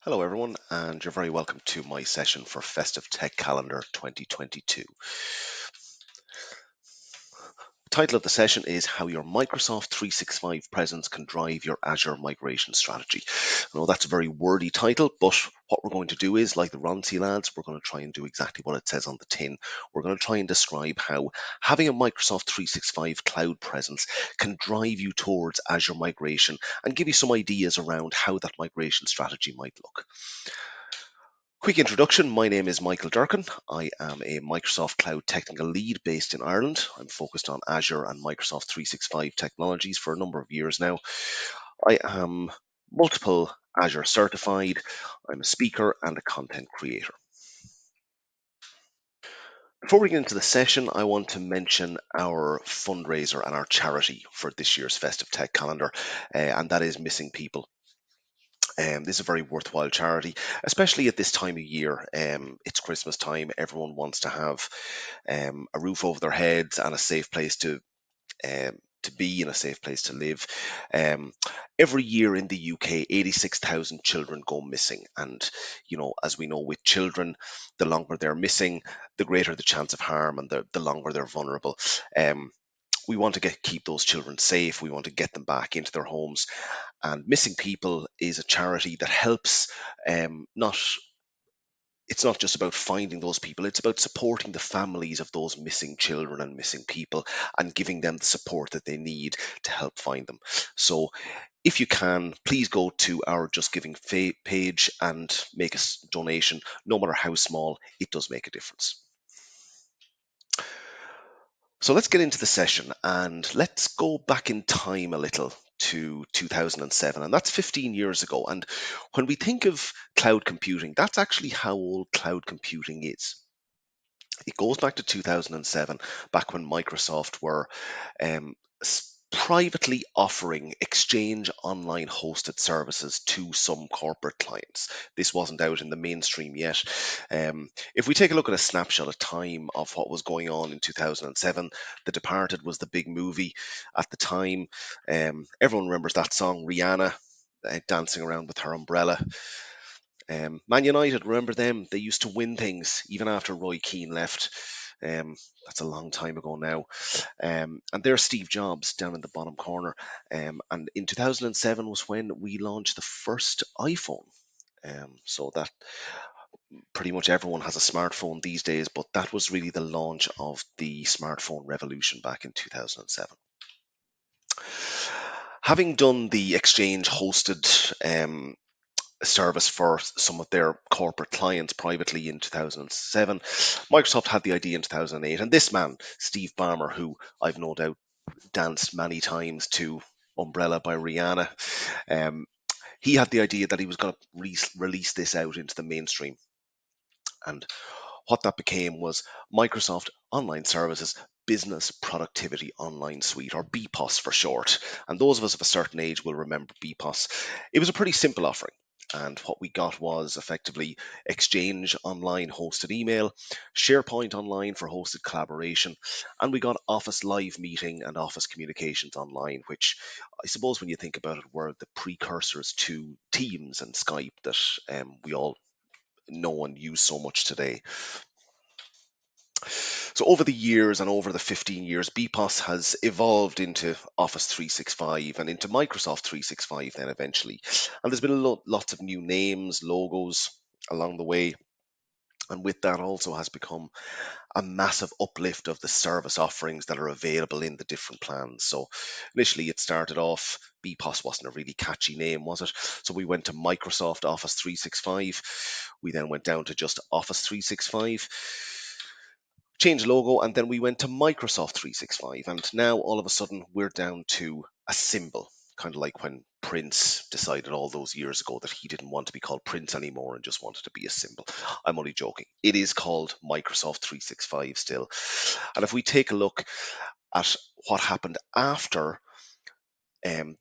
Hello, everyone, and you're very welcome to my session for Festive TechCalendar 2022. The title of the session is How Your Microsoft 365 Presence Can Drive Your Azure Migration Strategy. I know that's a very wordy title, but what we're going to do is, like the Ronsi lads, we're going to try and do exactly what it says on the tin. We're going to try and describe how having a Microsoft 365 cloud presence can drive you towards Azure migration and give you some ideas around how that migration strategy might look. Quick introduction, my name is Michael Durkan. I am a Microsoft Cloud Technical Lead based in Ireland. I'm focused on Azure and Microsoft 365 technologies for a number of years now. I am multiple Azure certified. I'm a speaker and a content creator. Before we get into the session, I want to mention our fundraiser and our charity for this year's Festive Tech Calendar, and that is Missing People. This is a very worthwhile charity, especially at this time of year. It's Christmas time. Everyone wants to have a roof over their heads and a safe place to be and a safe place to live. Every year in the UK, 86,000 children go missing. And, as we know with children, the longer they're missing, the greater the chance of harm and the longer they're vulnerable. We want to keep those children safe. We want to get them back into their homes. And Missing People is a charity that helps not it's not just about finding those people, it's about supporting the families of those missing children and missing people and giving them the support that they need to help find them. So if you can, please go to our Just Giving page and make a donation. No matter how small, it does make a difference. So let's get into the session and let's go back in time a little to 2007, and that's 15 years ago. And when we think of cloud computing, that's actually how old cloud computing is. It goes back to 2007, back when Microsoft were privately offering Exchange online hosted services to some corporate clients. This wasn't out in the mainstream yet. If we take a look at a snapshot of time of what was going on in 2007, The Departed was the big movie at the time. Everyone remembers that song, Rihanna. Dancing around with her umbrella. Man United, remember them? They used to win things even after Roy Keane left. That's a long time ago now. And there's Steve Jobs down in the bottom corner. And in 2007 was when we launched the first iPhone. So that pretty much everyone has a smartphone these days, but that was really the launch of the smartphone revolution back in 2007. Having done the Exchange hosted service for some of their corporate clients privately in 2007. Microsoft had the idea in 2008, and this man, Steve Ballmer, who I've no doubt danced many times to Umbrella by Rihanna, he had the idea that he was going to release this out into the mainstream. And what that became was Microsoft Online Services Business Productivity Online Suite, or BPOS for short. And those of us of a certain age will remember BPOS. It was a pretty simple offering. And what we got was effectively Exchange Online hosted email, SharePoint Online for hosted collaboration, and we got Office Live Meeting and Office Communications Online, which I suppose when you think about it were the precursors to Teams and Skype that we all know and use so much today. So over the years and over the 15 years, BPOS has evolved into Office 365 and into Microsoft 365 then eventually. And there's been lots of new names, logos along the way. And with that also has become a massive uplift of the service offerings that are available in the different plans. So initially it started off, BPOS wasn't a really catchy name, was it? So we went to Microsoft Office 365. We then went down to just Office 365. Changed logo, and then we went to Microsoft 365, and now all of a sudden we're down to a symbol, kind of like when Prince decided all those years ago that he didn't want to be called Prince anymore and just wanted to be a symbol. I'm only joking. It is called Microsoft 365 still. And if we take a look at what happened after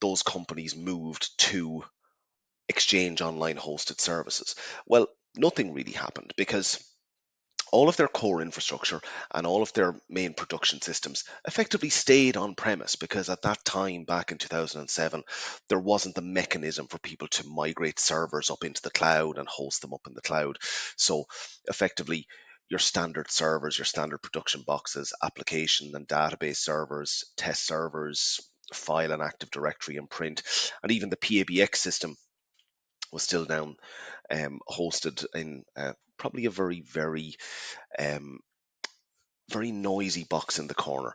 those companies moved to Exchange Online hosted services, well, nothing really happened because all of their core infrastructure and all of their main production systems effectively stayed on premise, because at that time, back in 2007, there wasn't the mechanism for people to migrate servers up into the cloud and host them up in the cloud. So effectively, your standard servers, your standard production boxes, application and database servers, test servers, file and Active Directory and print, and even the PABX system was still down, hosted in probably a um, very noisy box in the corner.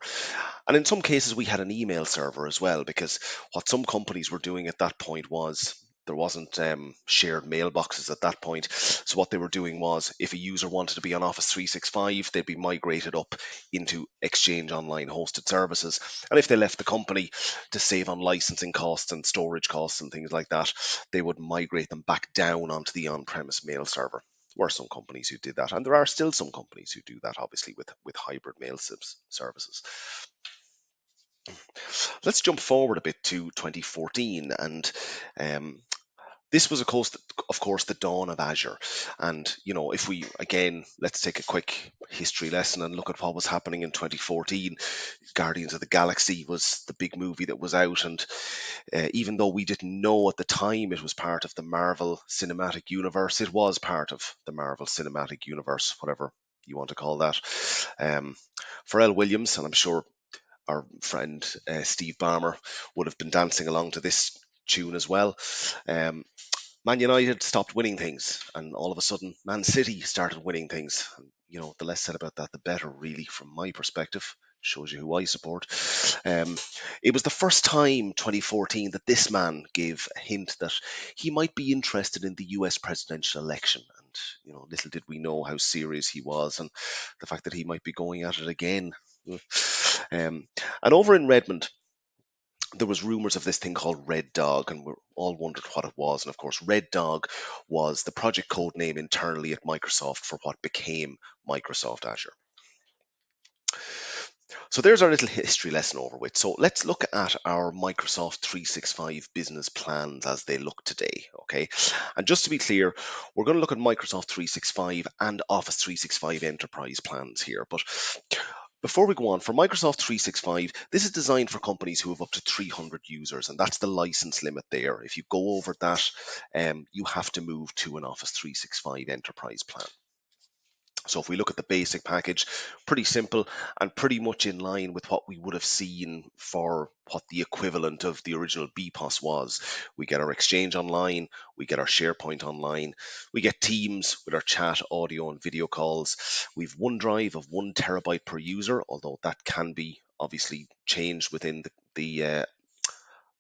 And in some cases, we had an email server as well, because what some companies were doing at that point was there wasn't shared mailboxes at that point. So what they were doing was, if a user wanted to be on Office 365, they'd be migrated up into Exchange Online hosted services. And if they left the company to save on licensing costs and storage costs and things like that, they would migrate them back down onto the on-premise mail server. Were some companies who did that, and there are still some companies who do that, obviously, with hybrid mail services. Let's jump forward a bit to 2014, and um, this was, of course, the dawn of Azure. And if we again, let's take a quick history lesson and look at what was happening in 2014. Guardians of the Galaxy was the big movie that was out, and even though we didn't know at the time it was part of the Marvel Cinematic Universe, it was part of the Marvel Cinematic Universe, whatever you want to call that. Um, Pharrell Williams, and I'm sure our friend Steve Ballmer would have been dancing along to this tune as well. Um, Man United stopped winning things, and all of a sudden, Man City started winning things. And, the less said about that, the better, really, from my perspective. Shows you who I support. Um, it was the first time, 2014, that this man gave a hint that he might be interested in the US presidential election. And, little did we know how serious he was, and the fact that he might be going at it again. And over in Redmond, there was rumors of this thing called Red Dog, and we all wondered what it was. And of course, Red Dog was the project code name internally at Microsoft for what became Microsoft Azure. So there's our little history lesson over with. So let's look at our Microsoft 365 business plans as they look today, okay? And just to be clear, we're going to look at Microsoft 365 and Office 365 enterprise plans here. But before we go on, for Microsoft 365, this is designed for companies who have up to 300 users, and that's the license limit there. If you go over that, you have to move to an Office 365 enterprise plan. So if we look at the basic package, pretty simple and pretty much in line with what we would have seen for what the equivalent of the original BPOS was. We get our Exchange Online, we get our SharePoint Online, we get Teams with our chat, audio and video calls. We've OneDrive of 1 terabyte per user, although that can be obviously changed within the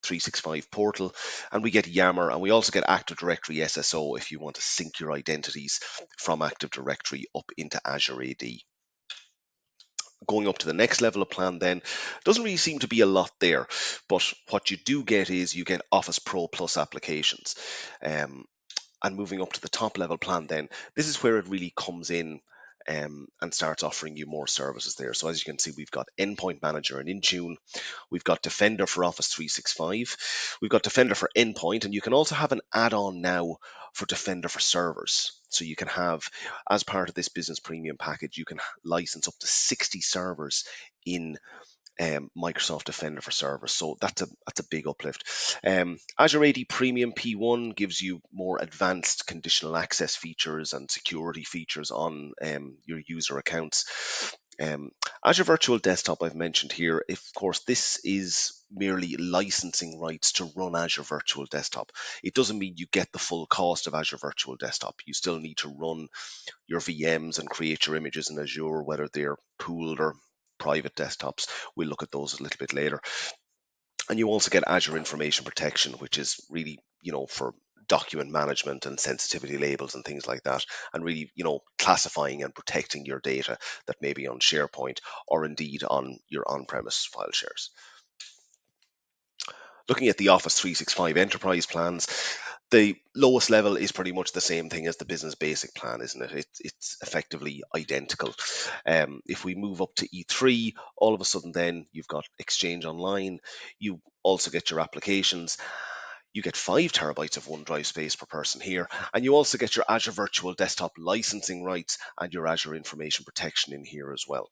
365 portal, and we get Yammer, and we also get Active Directory SSO if you want to sync your identities from Active Directory up into Azure AD. Going up to the next level of plan then, doesn't really seem to be a lot there, but what you do get is you get Office Pro Plus applications. And moving up to the top level plan then, this is where it really comes in and starts offering you more services there. So as you can see, we've got Endpoint Manager and Intune, we've got Defender for Office 365, we've got Defender for Endpoint, and you can also have an add-on now for Defender for Servers. So you can have, as part of this business premium package, you can license up to 60 servers in Microsoft Defender for Servers. So that's a big uplift. Azure AD Premium P1 gives you more advanced conditional access features and security features on your user accounts. Azure Virtual Desktop I've mentioned here. Of course, this is merely licensing rights to run Azure Virtual Desktop. It doesn't mean you get the full cost of Azure Virtual Desktop. You still need to run your VMs and create your images in Azure, whether they're pooled or private desktops. We'll look at those a little bit later. And you also get Azure Information Protection, which is really, for document management and sensitivity labels and things like that, and really, classifying and protecting your data that may be on SharePoint or indeed on your on-premise file shares. Looking at the Office 365 enterprise plans, the lowest level is pretty much the same thing as the business basic plan, isn't it? It's effectively identical. If we move up to E3, all of a sudden then you've got Exchange Online, you also get your applications. You get 5 terabytes of OneDrive space per person here, and you also get your Azure Virtual Desktop licensing rights and your Azure Information Protection in here as well.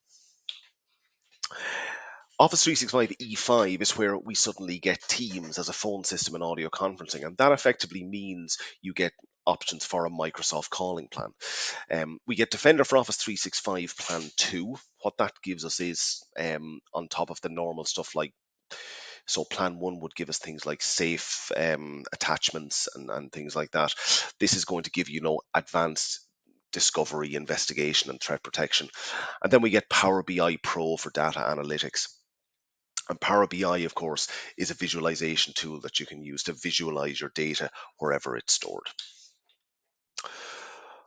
Office 365 E5 is where we suddenly get Teams as a phone system and audio conferencing, and that effectively means you get options for a Microsoft calling plan. We get Defender for Office 365 Plan 2. What that gives us is, on top of the normal stuff like, so Plan 1 would give us things like safe attachments and things like that. This is going to give you, advanced discovery, investigation, and threat protection. And then we get Power BI Pro for data analytics. And Power BI, of course, is a visualization tool that you can use to visualize your data wherever it's stored.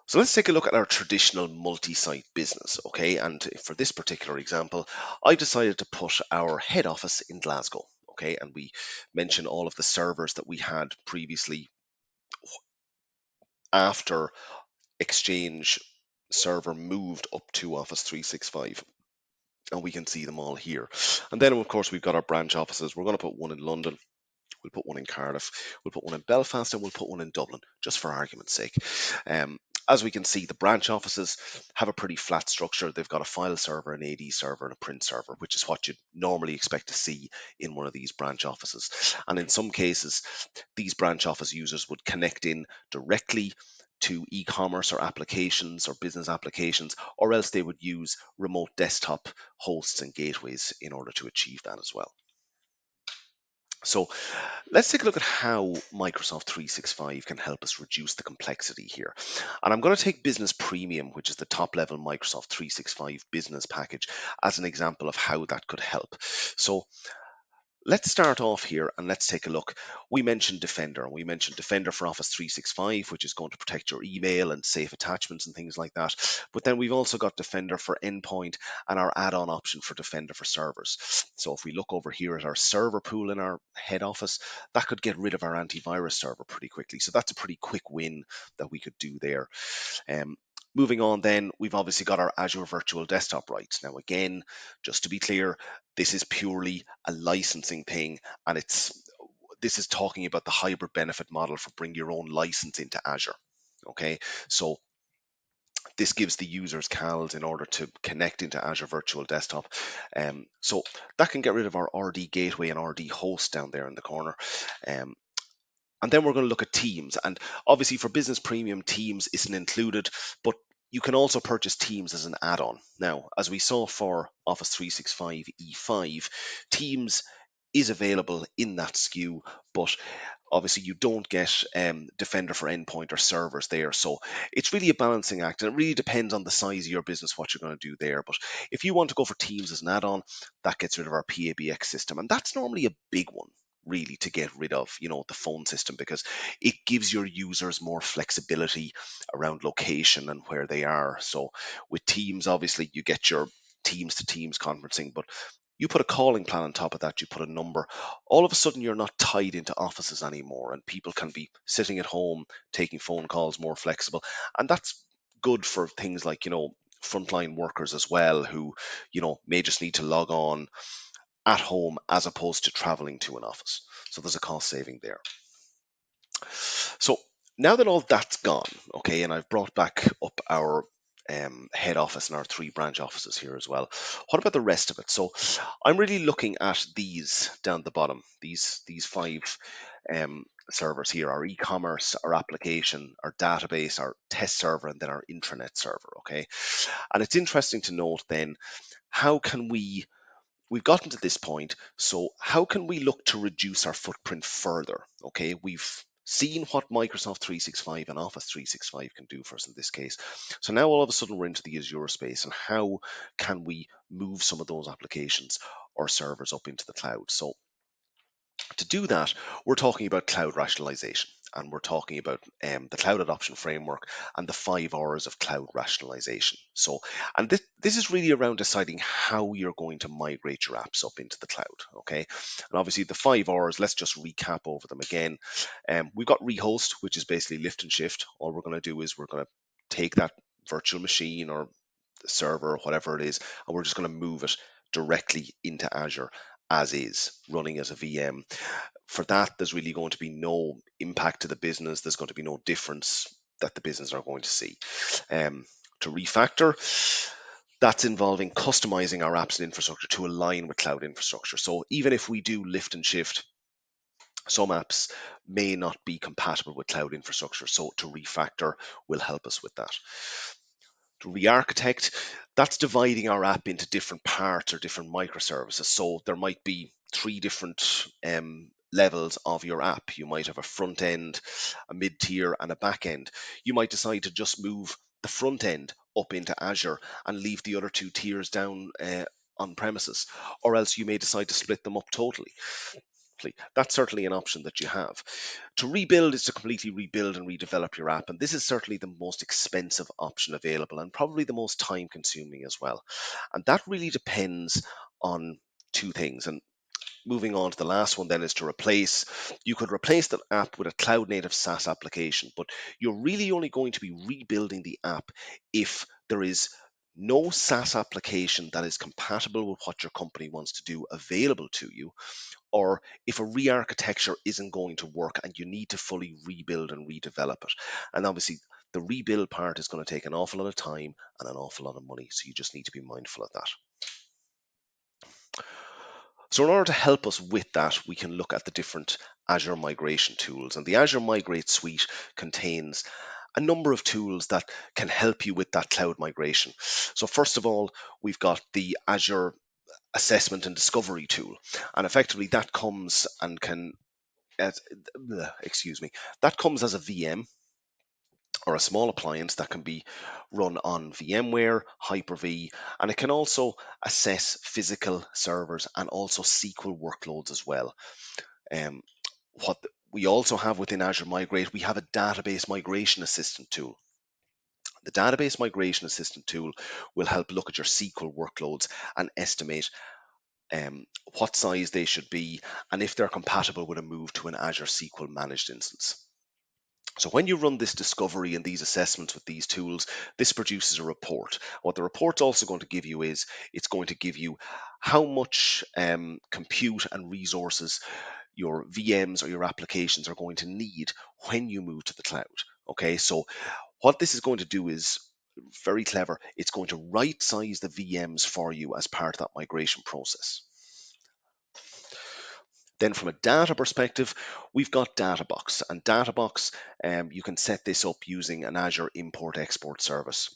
So let's take a look at our traditional multi-site business, okay? And for this particular example, I decided to put our head office in Glasgow, okay? And we mentioned all of the servers that we had previously after Exchange server moved up to Office 365. And we can see them all here. And then, of course, we've got our branch offices. We're going to put one in London. We'll put one in Cardiff, we'll put one in Belfast, and we'll put one in Dublin, just for argument's sake. As we can see, the branch offices have a pretty flat structure. They've got a file server, an AD server, and a print server, which is what you'd normally expect to see in one of these branch offices. And in some cases, these branch office users would connect in directly to e-commerce or applications or business applications, or else they would use remote desktop hosts and gateways in order to achieve that as well. So let's take a look at how Microsoft 365 can help us reduce the complexity here. And I'm going to take Business Premium, which is the top level Microsoft 365 business package, as an example of how that could help. So let's start off here and let's take a look. We mentioned Defender, and we mentioned Defender for Office 365, which is going to protect your email and safe attachments and things like that. But then we've also got Defender for Endpoint and our add-on option for Defender for Servers. So if we look over here at our server pool in our head office, that could get rid of our antivirus server pretty quickly. So that's a pretty quick win that we could do there. Moving on then, we've obviously got our Azure Virtual Desktop rights. Now again, just to be clear, this is purely a licensing thing, and this is talking about the hybrid benefit model for bring your own license into Azure. Okay, so this gives the users CALs in order to connect into Azure Virtual Desktop. So that can get rid of our RD Gateway and RD Host down there in the corner. And then we're going to look at Teams. And obviously for Business Premium, Teams isn't included, but you can also purchase Teams as an add-on. Now, as we saw for Office 365 E5, Teams is available in that SKU, but obviously you don't get Defender for Endpoint or servers there. So it's really a balancing act, and it really depends on the size of your business, what you're going to do there. But if you want to go for Teams as an add-on, that gets rid of our PABX system. And that's normally a big one, really, to get rid of, the phone system, because it gives your users more flexibility around location and where they are. So with Teams, obviously you get your Teams to Teams conferencing, but you put a calling plan on top of that, you put a number, all of a sudden you're not tied into offices anymore, and people can be sitting at home taking phone calls more flexible. And that's good for things like, frontline workers as well, who, may just need to log on at home as opposed to traveling to an office. So there's a cost saving there. So now that all that's gone, okay, and I've brought back up our head office and our 3 branch offices here as well, what about the rest of it? So I'm really looking at these down the bottom, these 5 servers here: our e-commerce, our application, our database, our test server, and then our intranet server, okay? And it's interesting to note then, how can we've gotten to this point, so how can we look to reduce our footprint further? Okay, we've seen what Microsoft 365 and Office 365 can do for us in this case. So now all of a sudden we're into the Azure space, and how can we move some of those applications or servers up into the cloud? So to do that, we're talking about cloud rationalization, and we're talking about the cloud adoption framework and the 5 hours of cloud rationalization. So, and this is really around deciding how you're going to migrate your apps up into the cloud, okay? And obviously the 5 hours, let's just recap over them again. We've got rehost, which is basically lift and shift. All we're going to do is we're going to take that virtual machine or server or whatever it is, and we're just going to move it directly into Azure as is, running as a VM. For that, there's really going to be no impact to the business. There's going to be no difference that the business are going to see. To refactor, that's involving customizing our apps and infrastructure to align with cloud infrastructure. So even if we do lift and shift, some apps may not be compatible with cloud infrastructure. So to refactor will help us with that. To re-architect, that's dividing our app into different parts or different microservices. So there might be three different levels of your app. You might have a front end, a mid tier, and a back end. You might decide to just move the front end up into Azure and leave the other two tiers down on premises, or else you may decide to split them up totally. That's certainly an option that you have. To rebuild is to completely rebuild and redevelop your app, and this is certainly the most expensive option available and probably the most time consuming as well. And that really depends on two things. And moving on to the last one then is to replace. You could replace the app with a cloud native SaaS application, but you're really only going to be rebuilding the app if there is no SaaS application that is compatible with what your company wants to do available to you, or if a re-architecture isn't going to work and you need to fully rebuild and redevelop it. And obviously, the rebuild part is going to take an awful lot of time and an awful lot of money. So you just need to be mindful of that. So in order to help us with that, we can look at the different Azure migration tools. And the Azure Migrate suite contains a number of tools that can help you with that cloud migration. So first of all, we've got the Azure assessment and discovery tool. And effectively that comes and can as, excuse me, that comes as a VM or a small appliance that can be run on VMware, Hyper-V, and it can also assess physical servers and also SQL workloads as well. Um, we also have within Azure Migrate, we have a database migration assistant tool. The database migration assistant tool will help look at your SQL workloads and estimate what size they should be and if they're compatible with a move to an Azure SQL managed instance. So when you run this discovery and these assessments with these tools, this produces a report. What the report's also going to give you is it's going to give you how much compute and resources your VMs or your applications are going to need when you move to the cloud. Okay, so what this is going to do is very clever. It's going to right size the VMs for you as part of that migration process. Then from a data perspective, we've got Databox. And Databox, you can set this up using an Azure import-export service.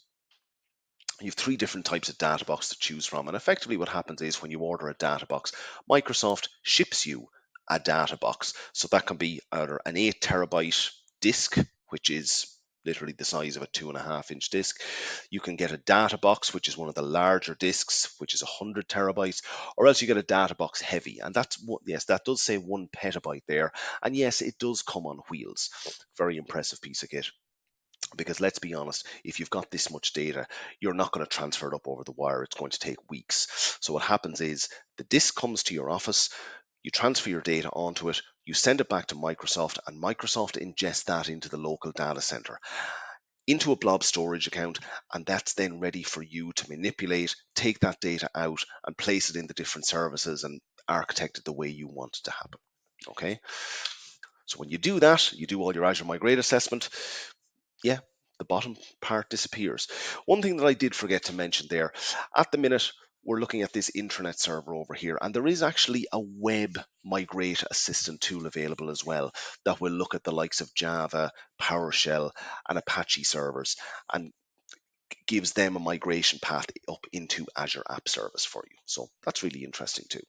You have three different types of data box to choose from. And effectively what happens is when you order a data box, Microsoft ships you a data box. So that can be either an 8 terabyte disk, which is literally the size of a 2.5 inch disk. You can get a data box, which is one of the larger disks, which is 100 terabytes, or else you get a data box heavy. And that's what, yes, that does say 1 petabyte there. And yes, it does come on wheels. Very impressive piece of kit. Because let's be honest, if you've got this much data, you're not going to transfer it up over the wire. It's going to take weeks. So what happens is the disk comes to your office, you transfer your data onto it, you send it back to Microsoft, and Microsoft ingests that into the local data center, into a blob storage account, and that's then ready for you to manipulate, take that data out, and place it in the different services and architect it the way you want it to happen. Okay? So when you do that, you do all your Azure Migrate assessment, yeah, the bottom part disappears. One thing that I did forget to mention there, at the minute, we're looking at this intranet server over here, and there is actually a web migrate assistant tool available as well that will look at the likes of Java, PowerShell, and Apache servers and gives them a migration path up into Azure App Service for you. So that's really interesting too.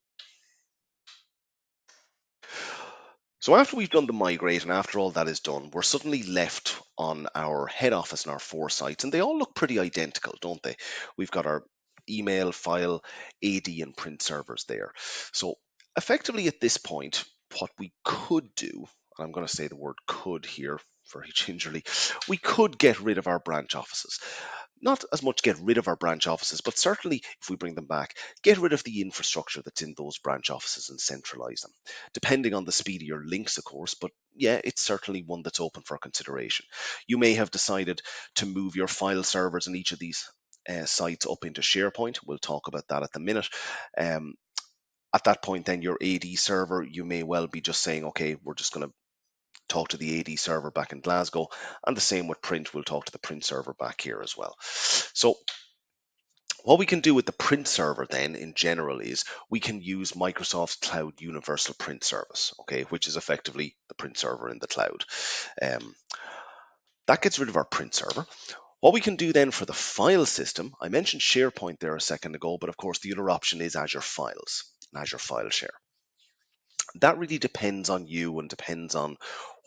So after we've done the migrate and after all that is done, we're suddenly left on our head office and our 4 sites, and they all look pretty identical, don't they? We've got our email, file, AD, and print servers there. So effectively at this point, what we could do, and I'm going to say the word could here very gingerly, we could get rid of our branch offices. Not as much get rid of our branch offices, but certainly if we bring them back, get rid of the infrastructure that's in those branch offices and centralize them. Depending on the speed of your links, of course, but yeah, it's certainly one that's open for consideration. You may have decided to move your file servers in each of these sites up into SharePoint. We'll talk about that at the minute. Um, At that point, then your AD server, you may well be just saying, okay, we're just going to talk to the AD server back in Glasgow, and the same with print, we'll talk to the print server back here as well. So what we can do with the print server then in general is we can use Microsoft's Cloud Universal Print Service, okay, which is effectively the print server in the cloud. Um, that gets rid of our print server. What we can do then for the file system, I mentioned SharePoint there a second ago, but of course the other option is Azure Files, and Azure File Share. That really depends on you and depends on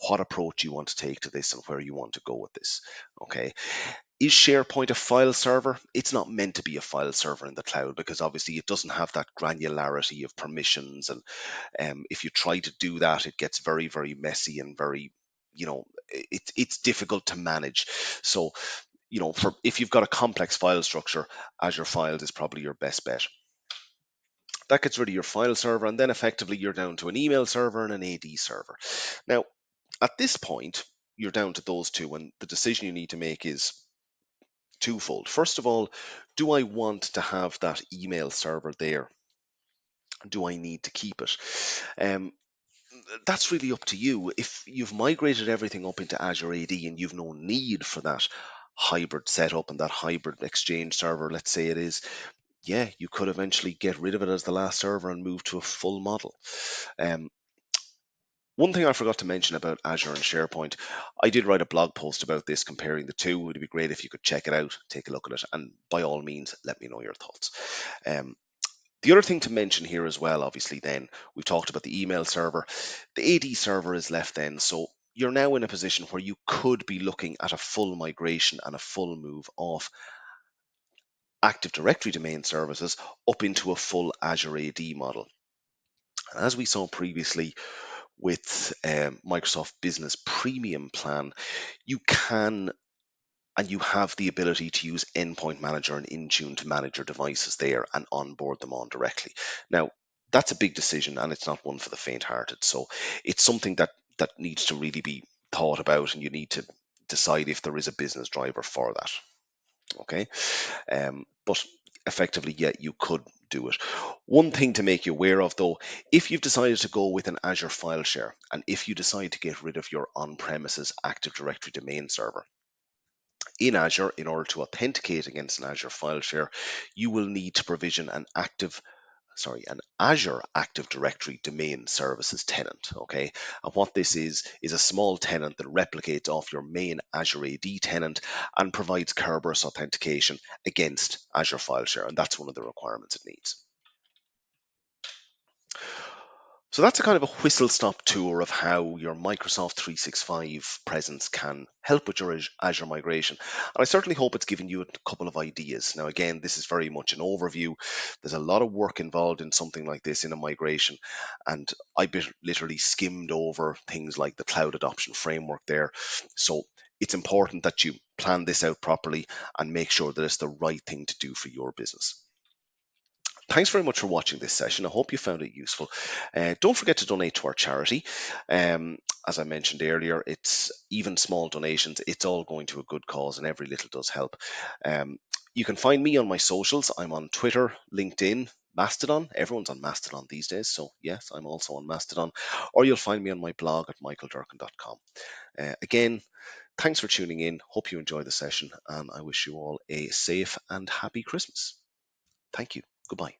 what approach you want to take to this and where you want to go with this. Okay. Is SharePoint a file server? It's not meant to be a file server in the cloud because obviously it doesn't have that granularity of permissions. And if you try to do that, it gets very, very messy and very, it's difficult to manage. So, for if you've got a complex file structure, Azure Files is probably your best bet. That gets rid of your file server, and then effectively you're down to an email server and an AD server. Now, at this point, you're down to those two, and the decision you need to make is twofold. First of all, do I want to have that email server there? Do I need to keep it? Um, that's really up to you. If you've migrated everything up into Azure AD and you've no need for that hybrid setup and that hybrid exchange server, let's say it is, yeah, you could eventually get rid of it as the last server and move to a full model. Um, One thing I forgot to mention about Azure and SharePoint, I did write a blog post about this comparing the two. It would be great if you could check it out, take a look at it, and by all means, let me know your thoughts. Um, the other thing to mention here as well, obviously, then we've talked about the email server. The AD server is left then, so you're now in a position where you could be looking at a full migration and a full move off Active Directory domain services up into a full Azure AD model. And as we saw previously, with Microsoft Business Premium plan, you can and you have the ability to use Endpoint Manager and Intune to manage your devices there and onboard them on directly. Now, that's a big decision and it's not one for the faint-hearted. So it's something that needs to really be thought about, and you need to decide if there is a business driver for that. Okay. But effectively, yeah, you could do it. One thing to make you aware of, though, if you've decided to go with an Azure file share, and if you decide to get rid of your on-premises Active Directory domain server, in Azure, in order to authenticate against an Azure file share, you will need to provision an Azure Active Directory domain services tenant. Okay, and what this is a small tenant that replicates off your main Azure AD tenant and provides Kerberos authentication against Azure file share, and that's one of the requirements it needs. So that's a kind of a whistle-stop tour of how your Microsoft 365 presence can help with your Azure migration. And I certainly hope it's given you a couple of ideas. Now, again, this is very much an overview. There's a lot of work involved in something like this in a migration. And I literally skimmed over things like the cloud adoption framework there. So it's important that you plan this out properly and make sure that it's the right thing to do for your business. Thanks very much for watching this session. I hope you found it useful. Don't forget to donate to our charity. As I mentioned earlier, it's even small donations. It's all going to a good cause, and every little does help. You can find me on my socials. I'm on Twitter, LinkedIn, Mastodon. Everyone's on Mastodon these days, so yes, I'm also on Mastodon. Or you'll find me on my blog at michaeldurkan.com. Again, thanks for tuning in. Hope you enjoy the session, and I wish you all a safe and happy Christmas. Thank you. Goodbye.